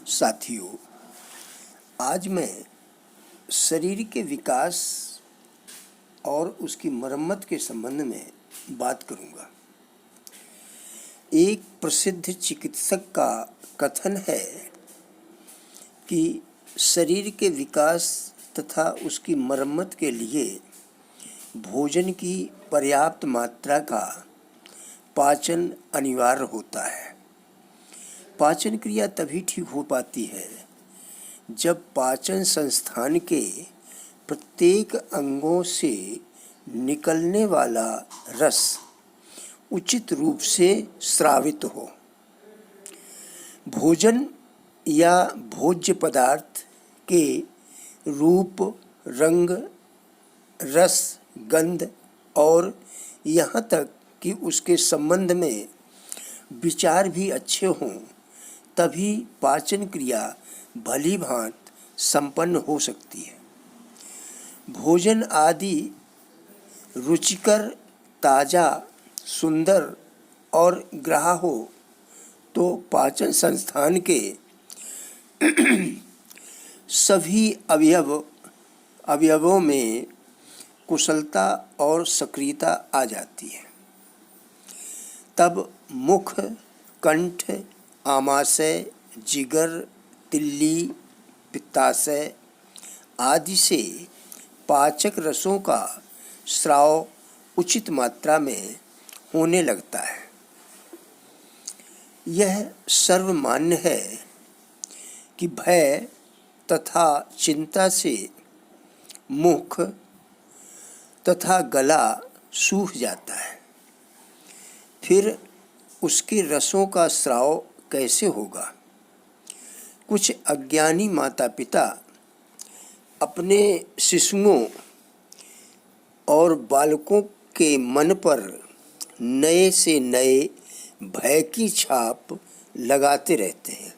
साथियों, आज मैं शरीर के विकास और उसकी मरम्मत के संबंध में बात करूंगा। एक प्रसिद्ध चिकित्सक का कथन है कि शरीर के विकास तथा उसकी मरम्मत के लिए भोजन की पर्याप्त मात्रा का पाचन अनिवार्य होता है। पाचन क्रिया तभी ठीक हो पाती है जब पाचन संस्थान के प्रत्येक अंगों से निकलने वाला रस उचित रूप से स्रावित हो। भोजन या भोज्य पदार्थ के रूप, रंग, रस, गंध और यहाँ तक कि उसके संबंध में विचार भी अच्छे हों, तभी पाचन क्रिया भली भांति संपन्न हो सकती है। भोजन आदि रुचिकर, ताज़ा, सुंदर और ग्राह्य हो तो पाचन संस्थान के सभी अवयवों में कुशलता और सक्रियता आ जाती है। तब मुख, कंठ, आमाशय, जिगर, तिल्ली, पित्ताशय आदि से पाचक रसों का स्राव उचित मात्रा में होने लगता है। यह सर्वमान्य है कि भय तथा चिंता से मुख तथा गला सूख जाता है। फिर उसके रसों का स्राव कैसे होगा? कुछ अज्ञानी माता पिता अपने शिशुओं और बालकों के मन पर नए से नए भय की छाप लगाते रहते हैं।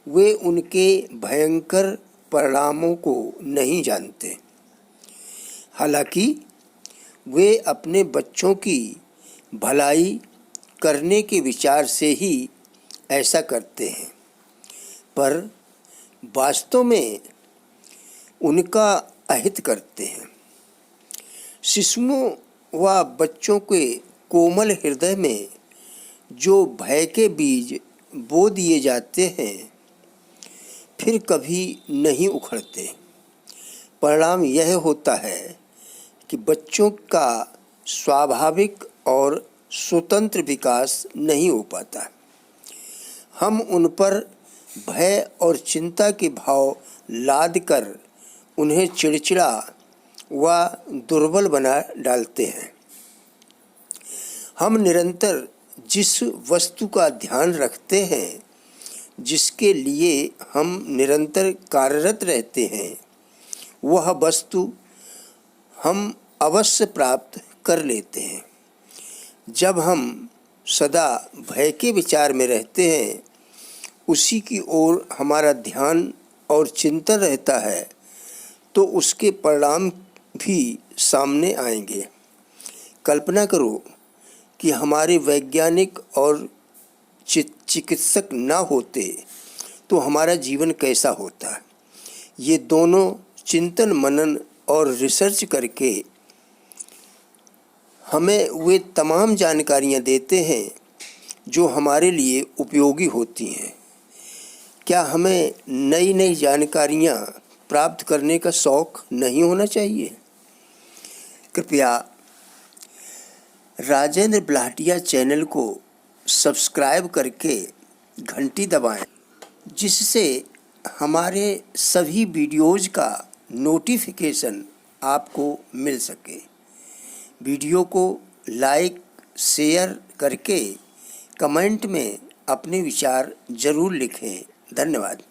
वे उनके भयंकर परिणामों को नहीं जानते। हालांकि वे अपने बच्चों की भलाई करने के विचार से ही ऐसा करते हैं, पर वास्तव में उनका अहित करते हैं। शिशुओं व बच्चों के कोमल हृदय में जो भय के बीज बो दिए जाते हैं, फिर कभी नहीं उखड़ते। परिणाम यह होता है कि बच्चों का स्वाभाविक और स्वतंत्र विकास नहीं हो पाता। हम उन पर भय और चिंता के भाव लाद कर उन्हें चिड़चिड़ा व दुर्बल बना डालते हैं। हम निरंतर जिस वस्तु का ध्यान रखते हैं, जिसके लिए हम निरंतर कार्यरत रहते हैं, वह वस्तु हम अवश्य प्राप्त कर लेते हैं। जब हम सदा भय के विचार में रहते हैं, उसी की ओर हमारा ध्यान और चिंतन रहता है, तो उसके परिणाम भी सामने आएंगे। कल्पना करो कि हमारे वैज्ञानिक और चिकित्सक न होते तो हमारा जीवन कैसा होता। ये दोनों चिंतन मनन और रिसर्च करके हमें वे तमाम जानकारियाँ देते हैं जो हमारे लिए उपयोगी होती हैं। क्या हमें नई नई जानकारियाँ प्राप्त करने का शौक़ नहीं होना चाहिए? कृपया राजेंद्र बलाटिया चैनल को सब्सक्राइब करके घंटी दबाएं, जिससे हमारे सभी वीडियोज़ का नोटिफिकेशन आपको मिल सके। वीडियो को लाइक, शेयर करके कमेंट में अपने विचार ज़रूर लिखें। धन्यवाद।